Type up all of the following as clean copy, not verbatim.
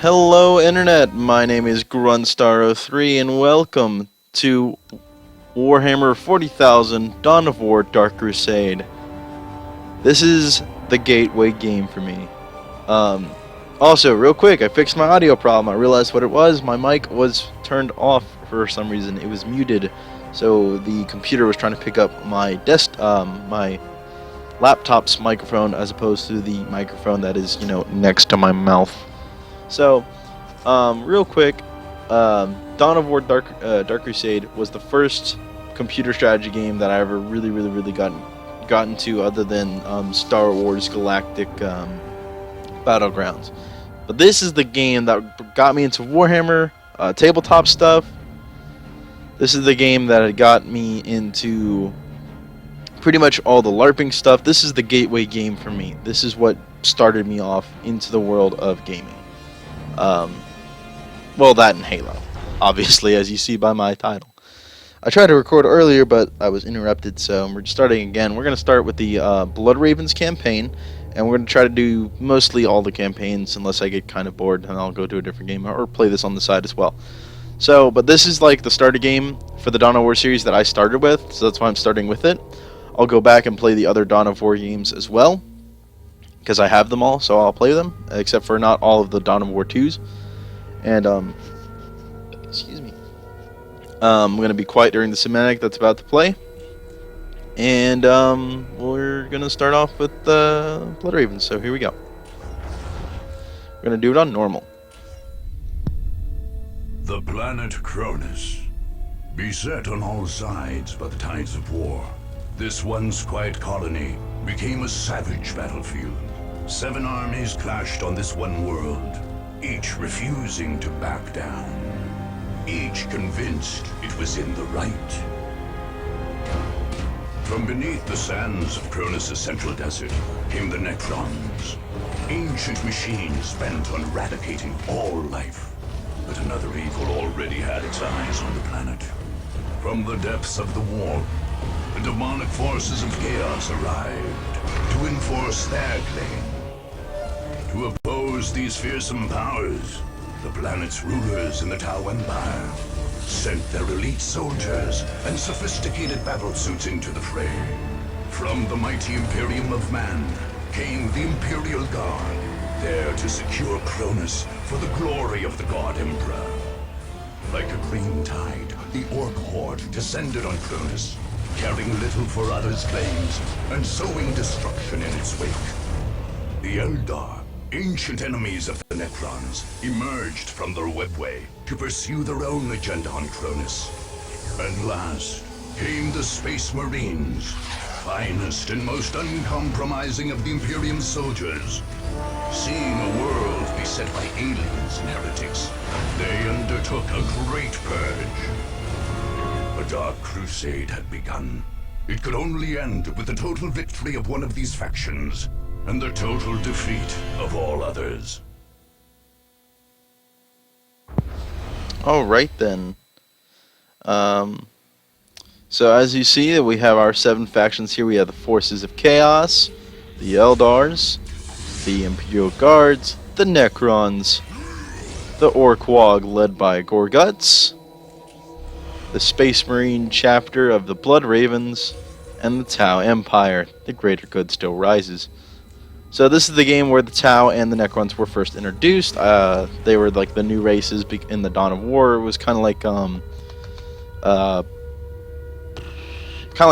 Hello Internet, my name is GruntStar03 and welcome to Warhammer 40,000 Dawn of War Dark Crusade. This is the gateway game for me. Also, real quick, I fixed my audio problem. I realized what it was. My mic was turned off for some reason. It was muted, so the computer was trying to pick up my my laptop's microphone as opposed to the microphone that is, next to my mouth. So, real quick, Dawn of War Dark Crusade was the first computer strategy game that I ever really got into, other than Star Wars Galactic Battlegrounds. But this is the game that got me into Warhammer tabletop stuff. This is the game that got me into pretty much all the LARPing stuff. This is the gateway game for me. This is what started me off into the world of gaming. Well, that and Halo, obviously, as you see by my title. I tried to record earlier, but I was interrupted, so we're starting again. We're going to start with the Blood Ravens campaign, and we're going to try to do mostly all the campaigns, unless I get kind of bored, and I'll go to a different game, or play this on the side as well. So, but this is like the starter game for the Dawn of War series that I started with, so that's why I'm starting with it. I'll go back and play the other Dawn of War games as well, because I have them all, so I'll play them, except for not all of the Dawn of War 2s. And, excuse me. I'm going to be quiet during the cinematic that's about to play. And, we're going to start off with the Blood Ravens, so here we go. We're going to do it on normal. The planet Cronus, beset on all sides by the tides of war, this once quiet colony became a savage battlefield. 7 armies clashed on this one world, each refusing to back down, each convinced it was in the right. From beneath the sands of Cronus' central desert came the Necrons, ancient machines bent on eradicating all life. But another evil already had its eyes on the planet. From the depths of the war, the demonic forces of chaos arrived to enforce their claim. To oppose these fearsome powers, the planet's rulers in the Tau Empire sent their elite soldiers and sophisticated battlesuits into the fray. From the mighty Imperium of Man came the Imperial Guard, there to secure Cronus for the glory of the God Emperor. Like a green tide, the Orc horde descended on Cronus, caring little for others' claims and sowing destruction in its wake. The Eldar, ancient enemies of the Necrons, emerged from their webway to pursue their own agenda on Cronus. And last came the Space Marines, finest and most uncompromising of the Imperium's soldiers. Seeing a world beset by aliens and heretics, they undertook a great purge. A dark crusade had begun. It could only end with the total victory of one of these factions, and the total defeat of all others. Alright then. So as you see, we have our 7 factions here. We have the Forces of Chaos, the Eldars, the Imperial Guards, the Necrons, the Orc-Wog led by Gorguts, the Space Marine chapter of the Blood Ravens, and the Tau Empire. The greater good still rises. So this is the game where the Tau and the Necrons were first introduced. They were like the new races in the Dawn of War. It was kind of like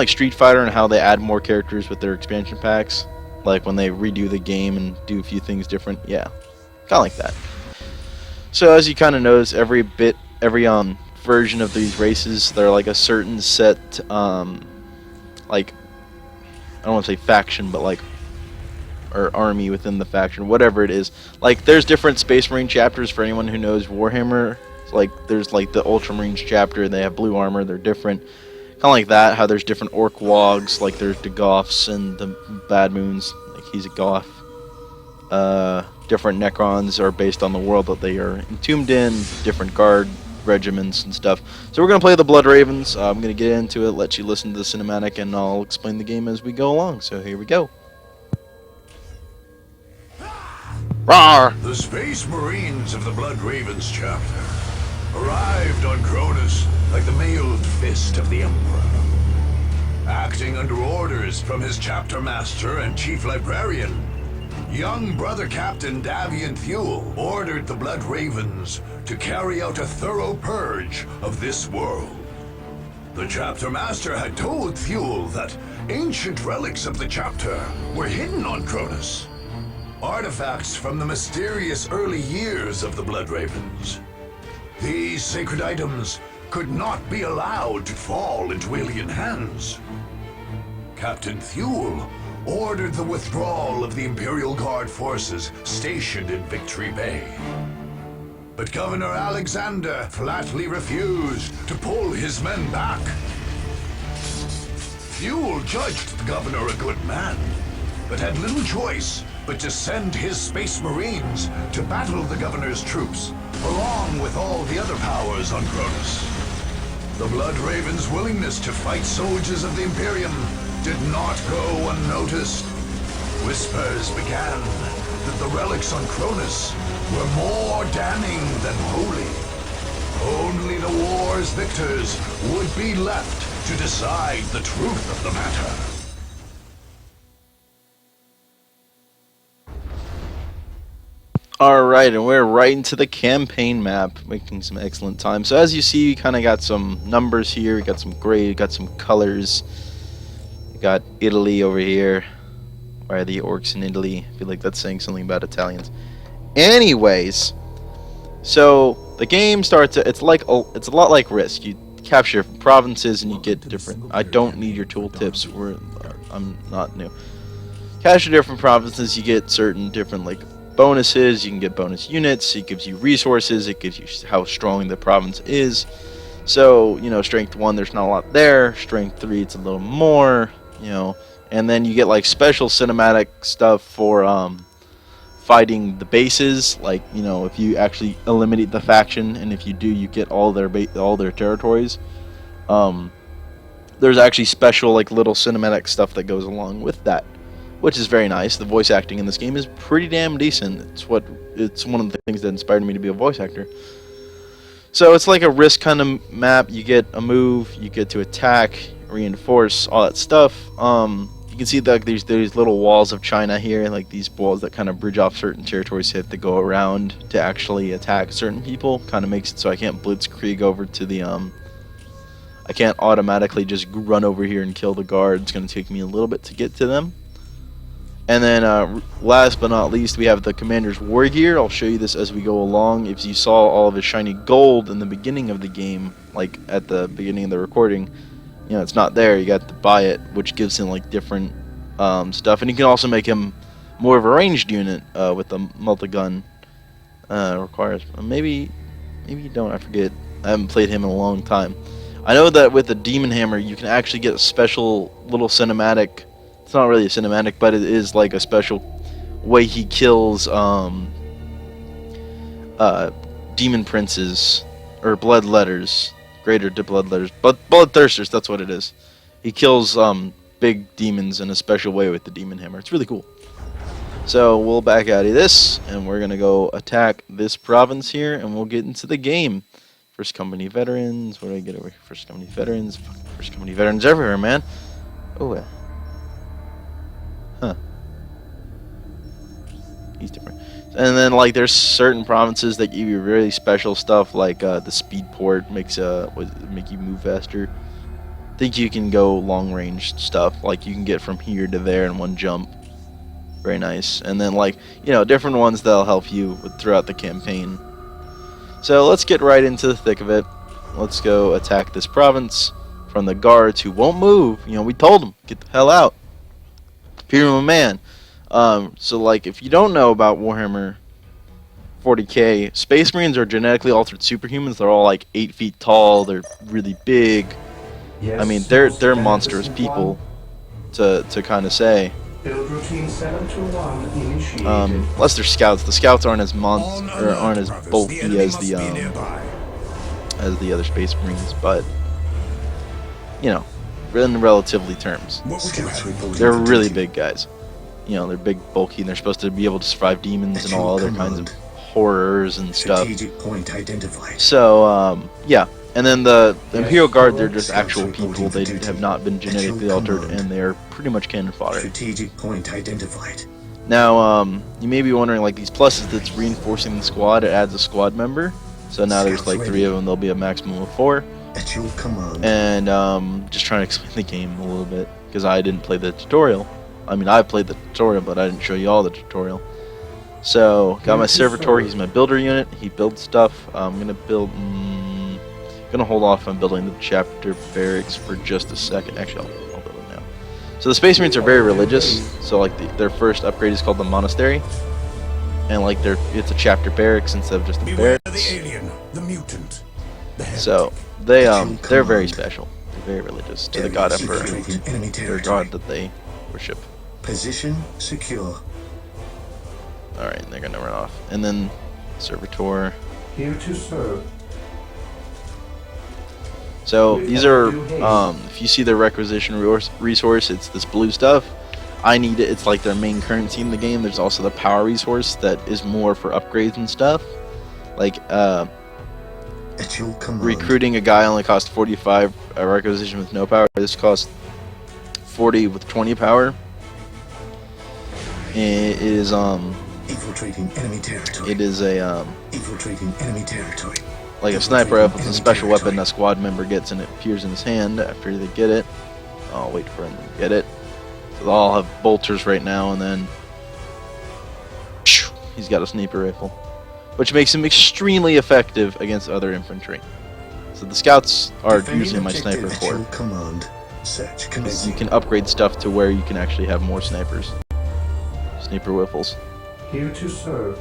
Street Fighter and how they add more characters with their expansion packs. Like when they redo the game and do a few things different. Yeah, kind of like that. So as you kind of notice, every version of these races, they're like a certain set, like, I don't want to say faction, but like, or army within the faction, whatever it is. Like, there's different Space Marine chapters for anyone who knows Warhammer. It's like, there's like the Ultramarines chapter, they have blue armor, they're different. Kind of like that, how there's different Orc Wogs, like there's the Goths and the Bad Moons, like he's a Goth. Different Necrons are based on the world that they are entombed in, different guard regiments and stuff. So we're going to play the Blood Ravens. I'm going to get into it, let you listen to the cinematic, and I'll explain the game as we go along. So here we go. Rawr! The Space Marines of the Blood Ravens chapter arrived on Cronus like the mailed fist of the Emperor. Acting under orders from his chapter master and chief librarian, young brother Captain Davian Thule ordered the Blood Ravens to carry out a thorough purge of this world. The chapter master had told Thule that ancient relics of the chapter were hidden on Cronus. Artifacts from the mysterious early years of the Blood Ravens. These sacred items could not be allowed to fall into alien hands. Captain Thule ordered the withdrawal of the Imperial Guard forces stationed in Victory Bay. But Governor Alexander flatly refused to pull his men back. Thule judged the governor a good man, but had little choice but to send his Space Marines to battle the governor's troops, along with all the other powers on Cronus. The Blood Raven's willingness to fight soldiers of the Imperium did not go unnoticed. Whispers began that the relics on Cronus were more damning than holy. Only the war's victors would be left to decide the truth of the matter. Alright, and we're right into the campaign map, making some excellent time. So as you see, we kind of got some numbers here, we got some gray, we got some colors. We got Italy over here. Why are the orcs in Italy? I feel like that's saying something about Italians. Anyways, so the game starts, it's a lot like Risk. You capture provinces and you get different, I don't need your tooltips, I'm not new. Capture different provinces, you get certain different like bonuses, you can get bonus units, it gives you resources, it gives you how strong the province is. So, you know, strength 1, there's not a lot there, strength 3, it's a little more, you know, and then you get like special cinematic stuff for fighting the bases, like, you know, if you actually eliminate the faction, and if you do, you get all their territories. There's actually special like little cinematic stuff that goes along with that, which is very nice. The voice acting in this game is pretty damn decent. It's one of the things that inspired me to be a voice actor. So it's like a Risk kind of map. You get a move, you get to attack, reinforce, all that stuff. You can see that there's little walls of China here, like these walls that kind of bridge off certain territories you have to go around to actually attack certain people. Kind of makes it so I can't blitzkrieg over to the I can't automatically just run over here and kill the guard. It's going to take me a little bit to get to them. And then last but not least, we have the commander's war gear. I'll show you this as we go along. If you saw all of his shiny gold in the beginning of the game, like at the beginning of the recording, you know, it's not there. You got to buy it, which gives him like different stuff. And you can also make him more of a ranged unit with the multi-gun requires. Maybe you don't, I forget. I haven't played him in a long time. I know that with the Demon Hammer, you can actually get a special little cinematic. It's not really a cinematic, but it is like a special way he kills demon princes or bloodletters, greater bloodletters, but bloodthirsters. That's what it is. He kills big demons in a special way with the demon hammer. It's really cool. So we'll back out of this, and we're gonna go attack this province here, and we'll get into the game. First company veterans. What do I get over here? First company veterans. First company veterans everywhere, man. Oh. Huh. He's different. And then like there's certain provinces that give you really special stuff, like the speed port makes make you move faster. I think you can go long range stuff, like you can get from here to there in one jump. Very nice. And then like, you know, different ones that'll help you throughout the campaign. So let's get right into the thick of it. Let's go attack this province from the guards who won't move. You know, we told them, get the hell out. Imperial man. So like if you don't know about Warhammer 40k, Space Marines are genetically altered superhumans. They're all like 8 feet tall. They're really big. Yes, I mean, they're monstrous people to kind of say. Build routine 721 initiated. Unless they're scouts. The scouts aren't as aren't as bulky as the other Space Marines, but you know, in relatively terms, they're really big guys. you know, they're big, bulky, and they're supposed to be able to survive demons and all other kinds of horrors and stuff. Strategic point identified. So, yeah. And then the Imperial Guard, they're just Scouts actual reporting people. for They duty. have not been genetically At your altered, command. and they're pretty much cannon fodder. Strategic point identified. Now, you may be wondering, like, these pluses, that's reinforcing the squad. It adds a squad member. So now there's like 3 of them. There'll be a maximum of 4. At your command. And just trying to explain the game a little bit, because I didn't play the tutorial. I mean, I played the tutorial, but I didn't show you all the tutorial. So, got my servitor. He's my builder unit. He builds stuff. I'm gonna build. Gonna hold off on building the chapter barracks for just a second. Actually, I'll build it now. So the Space Marines are very religious. So like their first upgrade is called the monastery, and like it's a chapter barracks instead of just a Beware barracks. the alien, the mutant, the heretic. So they're very special. They're very religious to the god Emperor, Infiltrating enemy their territory. god that they worship. Position secure. All right, and they're gonna run off, and then servitor. Here to serve. So these are, if you see the requisition resource, it's this blue stuff. I need it. It's like their main currency in the game. There's also the power resource that is more for upgrades and stuff. Like At your command. recruiting a guy only costs 45. A requisition with no power. This costs 40 with 20 power. It is Infiltrating enemy territory. it is a Infiltrating enemy territory. like a sniper rifle. It's a special weapon a squad member gets, and it appears in his hand after they get it. I'll wait for him to get it. So they'll all have bolters right now, and then he's got a sniper rifle, which makes him extremely effective against other infantry. So the scouts are Defending usually my objective sniper at corps. your command. Search You commencing. can upgrade stuff to where you can actually have more snipers. Sniper whiffles. Here to serve.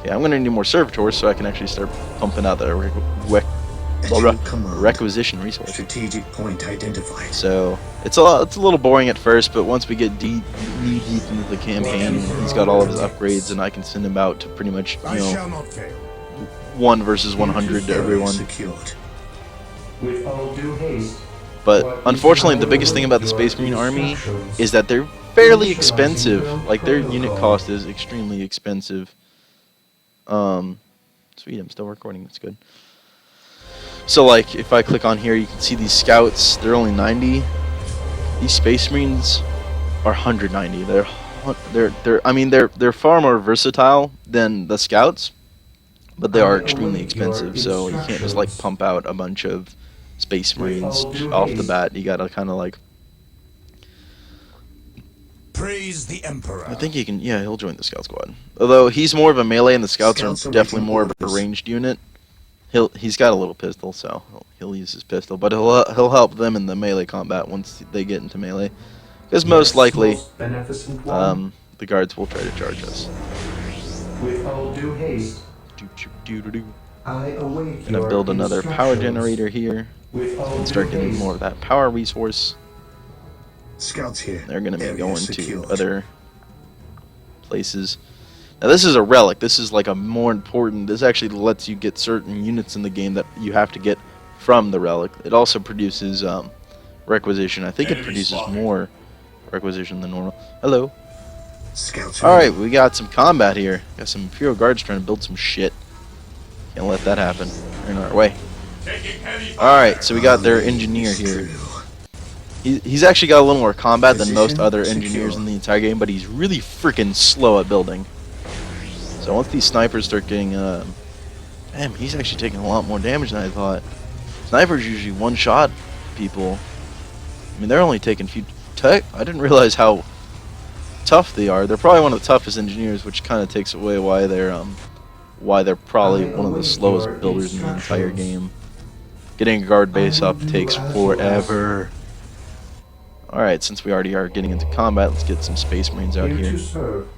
Okay, I'm gonna need more servitors so I can actually start pumping out that At your command. requisition resource. Strategic point identified. So it's a little boring at first, but once we get knee deep into the campaign, he's got all of his upgrades, and I can send him out to pretty much, I you know, shall not fail. 1 versus 100 to everyone. Secured. With all due haste. But unfortunately, the biggest thing about the Space Marine army is that they're fairly expensive. Like their unit cost is extremely expensive. Sweet, I'm still recording. That's good. So like, if I click on here, you can see these scouts. They're only 90. These Space Marines are 190. They're far more versatile than the scouts, but they are extremely expensive. So you can't just like pump out a bunch of Space Marines off the bat. You gotta kind of like. Praise the Emperor. I think he can. Yeah, he'll join the scout squad. Although he's more of a melee, and the scouts Scouts are are definitely waiting more of a orders. ranged unit. He's got a little pistol, so he'll use his pistol, but he'll help them in the melee combat once they get into melee, because most likely Beneficent one. the guards will try to charge us. With all due haste. I await Gonna your build another power instructions. generator here With all and due start getting haste. more of that power resource. Scouts here. They're gonna be Area going secured. to other places. Now this is a relic. This is like a more important. This actually lets you get certain units in the game that you have to get from the relic. It also produces requisition. I think it Enemy produces spotted. more requisition than normal. Hello. Scouts All ready. right, we got some combat here. Got some Imperial Guards trying to build some shit. Can't let that happen. They're in our way. Taking heavy All right, so we got their engineer here. He's actually got a little more combat than most Position other secure. engineers in the entire game, but he's really freaking slow at building. So once these snipers start getting, damn, he's actually taking a lot more damage than I thought. Snipers usually one-shot people. I mean, they're only taking few. I didn't realize how tough they are. They're probably one of the toughest engineers, which kind of takes away why they're probably one of the slowest builders in the entire game. Getting a guard base up takes forever. Alright, since we already are getting into combat, let's get some Space Marines out Here here. to serve.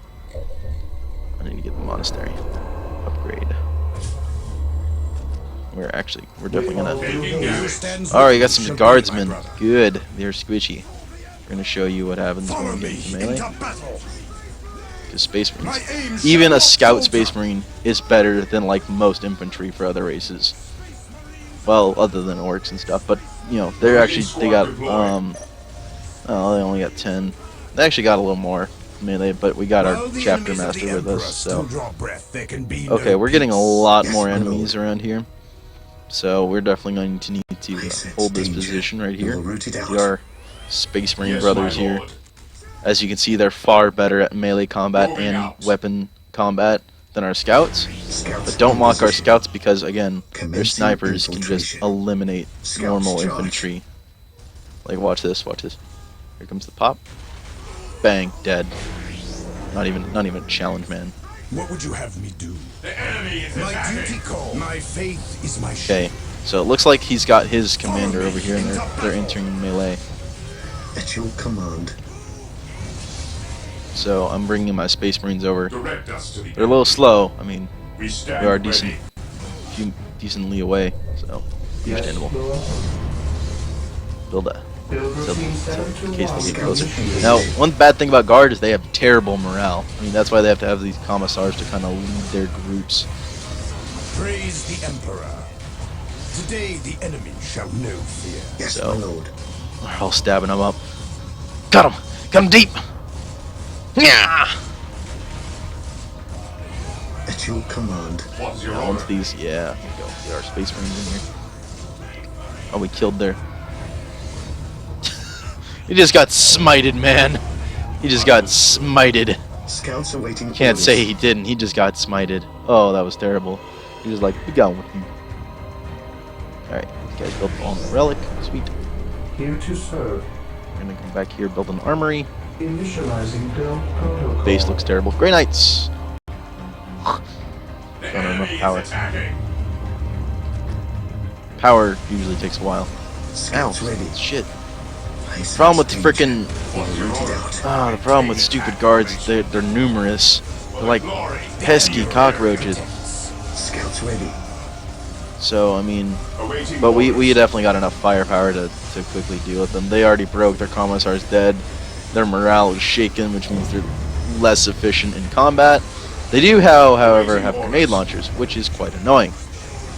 I need to get the monastery upgrade. We're definitely gonna. Alright, you got some guardsmen. Good, they're squishy. We're gonna show you what happens when Follow we get me into melee. into battle. Because Space My Marines, aim even shall a scout not Space falter. Marine is better than like most infantry for other races. Well, other than orcs and stuff, but you know they got oh, they only got 10. They actually got a little more. melee, but we got our chapter master with us, so... Okay, we're getting a lot more enemies around here. So we're definitely going to need to hold this position right here. See our Space Marine brothers here. As you can see, they're far better at melee combat and weapon combat than our scouts. But don't mock our scouts because, again, their snipers can just eliminate normal infantry. Like, watch this, watch this. Here comes the pop. Bang, dead. Not even a challenge, man. What would you have me do? The enemy is my duty call. My faith is my Okay, so it looks like he's got his commander over here, and they're entering melee. At your command. So I'm bringing my Space Marines over. They're a little slow. I mean, we are decently away, so understandable. Build that. So in case they get closer. Now, one bad thing about Guard is they have terrible morale. I mean, that's why they have to have these commissars to kind of lead their groups. Praise the Emperor. Today the enemy shall know fear. Yes, So, my lord. we're all stabbing them up. Got him! Got him deep! Yeah! At your command. Once these, yeah, here we go. Get our Space Marines in here. Oh, we killed their... He just got smited, man. He just got smited. Scouts awaiting Can't orders. say he didn't. He just got smited. Oh, that was terrible. He was like, be gone with you. Alright, these guys built on the relic. Sweet. Here to serve. We're gonna come back here, build an armory. Initializing build protocol. Base looks terrible. Grey Knights! Don't have enough power. Power usually takes a while. Ow, Scouts ready. shit. I Problem with sense frickin' danger. Rooted out. the problem with stupid guards, they're numerous. They're like pesky cockroaches. Scouts ready. So, I mean, but we definitely got enough firepower to quickly deal with them. They already broke, their commissar's dead. Their morale is shaken, which means they're less efficient in combat. They do, however, have grenade launchers, which is quite annoying.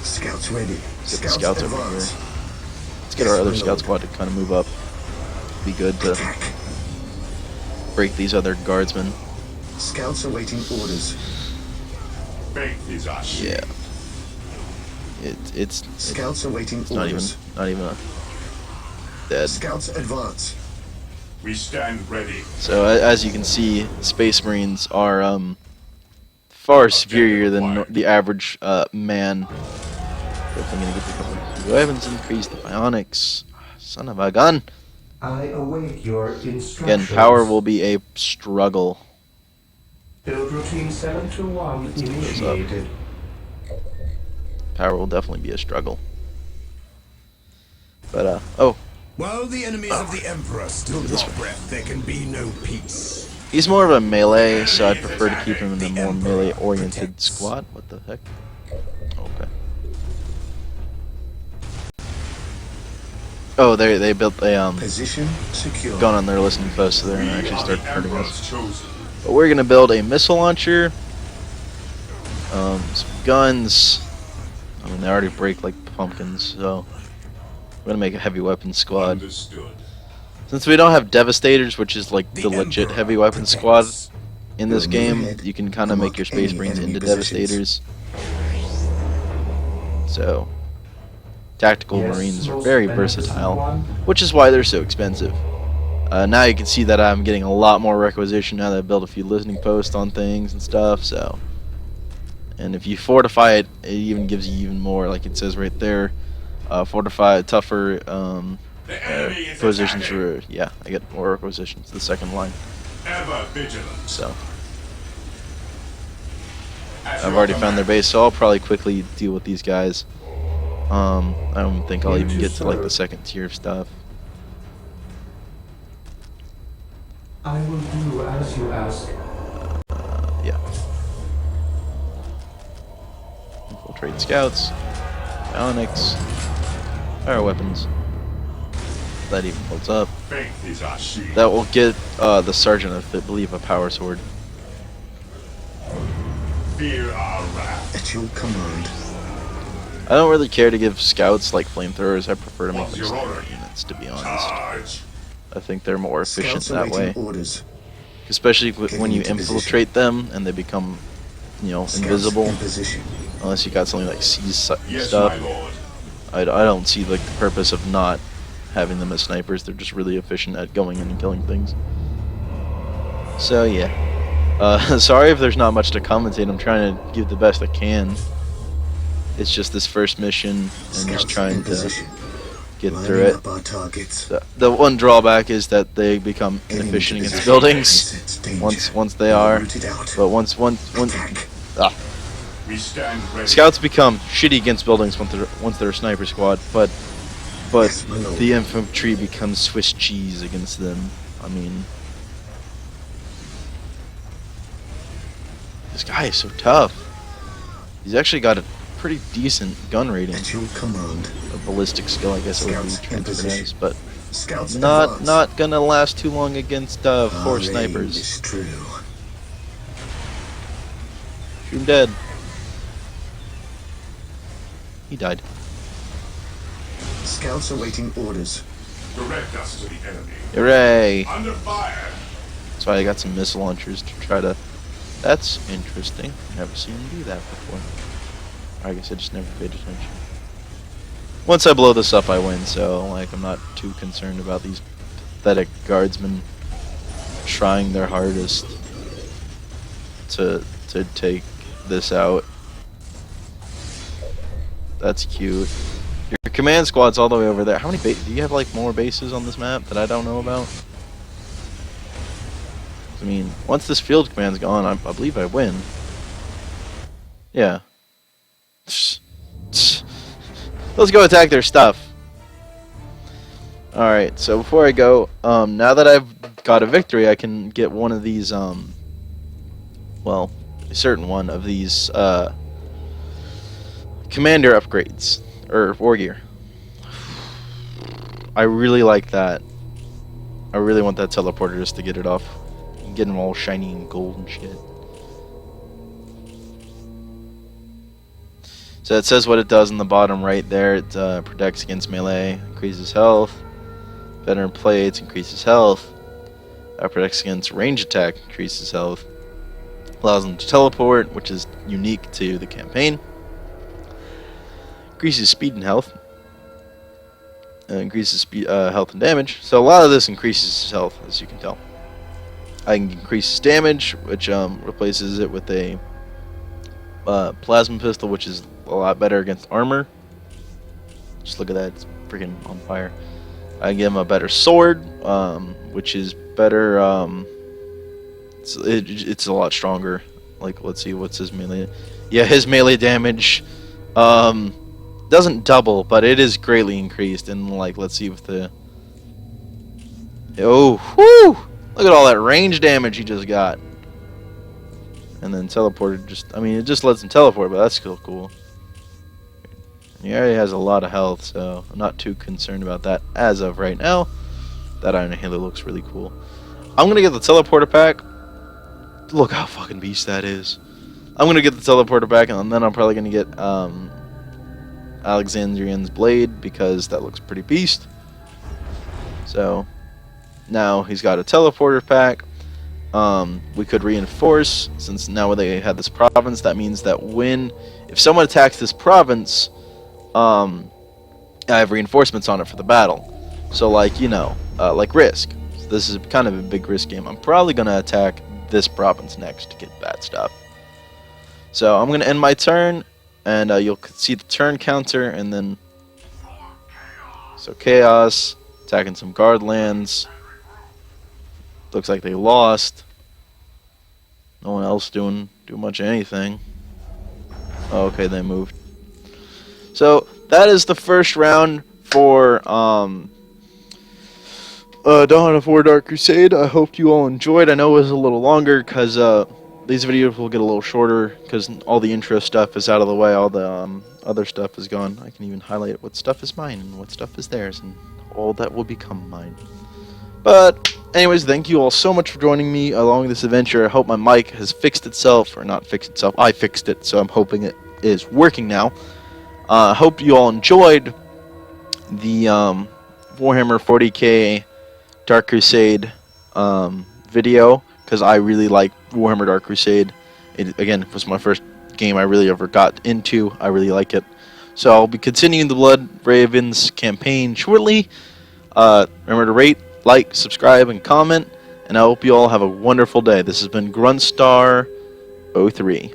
Scouts ready. Get the scouts over here. Let's get our other scout squad to kind of move up. Be good to Attack. break these other guardsmen. Scouts awaiting orders. Yeah. It's Scouts awaiting not orders. even a dead. Scouts advance. We stand ready. So as you can see, Space Marines are far superior than the average man. Definitely gonna get the couple of weapons increased. The bionics, son of a gun. I await your instructions. Again, power will be a struggle. Build routine 721 initiated. Power will definitely be a struggle. But oh, While the enemies of the Emperor still draw breath, there can be no peace. he's more of a melee, so I prefer to keep him in a more melee-oriented squad. What the heck? Okay. Oh, they built a Position secure. gun on their listening post, so they're gonna actually start hurting us. But we're gonna build a missile launcher, some guns. I mean, they already break like pumpkins, so we're gonna make a heavy weapons squad. Since we don't have devastators, which is like the legit heavy weapons squad in this game, you can kind of make your Space Marines into devastators. So, tactical Marines are very versatile, which is why they're so expensive. Now you can see that I'm getting a lot more requisition now that I've built a few listening posts on things and stuff. So, and if you fortify it, it even gives you even more. Like it says right there, fortify tougher positions for I get more requisitions. The second line. Ever vigilant. So I've already found their base, so I'll probably quickly deal with these guys. I don't think I'll even get to like the second tier of stuff. I will do as you ask. Yeah. Infiltrate scouts, bionics, fire weapons. That even holds up. Faith is our shield. That will get the sergeant, I believe, a power sword. Fear our wrath. At your command. I don't really care to give scouts like flamethrowers. I prefer to make them standard units, to be honest. Charge. I think they're more efficient Scouts that way. awaiting orders. especially Getting when you into infiltrate them and they become, Scouts invisible. in position. Unless you got something like Yes, stuff. my lord. I don't see like the purpose of not having them as snipers. They're just really efficient at going in and killing things. So yeah. Sorry if there's not much to commentate. I'm trying to give the best I can. It's just this first mission and Scouts just trying in to position. get Lining through it. up our targets. The one drawback is that they become Getting inefficient into against position. buildings Sense danger. once they are. Rooted out. But once Attack. We stand ready. Scouts become shitty against buildings once they're a sniper squad, but Yes, my lord. the infantry becomes Swiss cheese against them. I mean, this guy is so tough. He's actually got a pretty decent gun rating, At your command. a ballistic skill, I guess it would be Scouts in transferred as, position. but Scouts not advance. gonna last too long against Our four aim snipers. is true. Shoot him dead. He died. Scouts awaiting orders. Direct us to the enemy. Hooray! Under fire. That's why I got some missile launchers to try to. That's interesting. Never seen him do that before. I guess I just never paid attention. Once I blow this up, I win. So like, I'm not too concerned about these pathetic guardsmen trying their hardest to take this out. That's cute. Your command squad's all the way over there. How many do you have like more bases on this map that I don't know about? I mean, once this field command's gone, I believe I win. Yeah. Let's go attack their stuff. Alright, so before I go, now that I've got a victory, I can get one of these, well, a certain one of these, commander upgrades, or war gear. I really like that. I really want that teleporter just to get it off. Get them all shiny and gold and shit. So it says what it does in the bottom right there. It protects against melee, increases health. Veteran plates, increases health. Protects against range attack, increases health. Allows them to teleport, which is unique to the campaign. Increases speed and health. Increases speed, health and damage. So a lot of this increases his health, as you can tell. I can increase his damage, which replaces it with a plasma pistol, which is a lot better against armor. Just look at that, it's freaking on fire. I give him a better sword, which is better. It's a lot stronger. Like, let's see, what's his melee? Yeah, his melee damage doesn't double, but it is greatly increased. And like, let's see with the. Oh, whoo! Look at all that range damage he just got. And then teleported just, I mean, it just lets him teleport, but that's still cool. He already has a lot of health, so I'm not too concerned about that as of right now. That Iron Halo looks really cool. I'm going to get the teleporter pack. Look how fucking beast that is. I'm going to get the teleporter pack, and then I'm probably going to get Alexandrian's Blade, because that looks pretty beast. So now he's got a teleporter pack. We could reinforce, since now they had this province. That means that if someone attacks this province, I have reinforcements on it for the battle. So like, like Risk. So this is kind of a big Risk game. I'm probably going to attack this province next to get that stuff. So I'm going to end my turn, and you'll see the turn counter, and then so Chaos attacking some guard lands. Looks like they lost. No one else doing much of anything. Oh, okay, they moved. So that is the first round for Dawn of War Dark Crusade. I hope you all enjoyed. I know it was a little longer because these videos will get a little shorter because all the intro stuff is out of the way. All the other stuff is gone. I can even highlight what stuff is mine and what stuff is theirs, and all that will become mine. But anyways, thank you all so much for joining me along this adventure. I hope my mic has fixed itself, or not fixed itself. I fixed it, so I'm hoping it is working now. I hope you all enjoyed the Warhammer 40k Dark Crusade video. because I really like Warhammer Dark Crusade. It, again, was my first game I really ever got into. I really like it. So I'll be continuing the Blood Ravens campaign shortly. Remember to rate, like, subscribe, and comment. And I hope you all have a wonderful day. This has been GruntStar 03.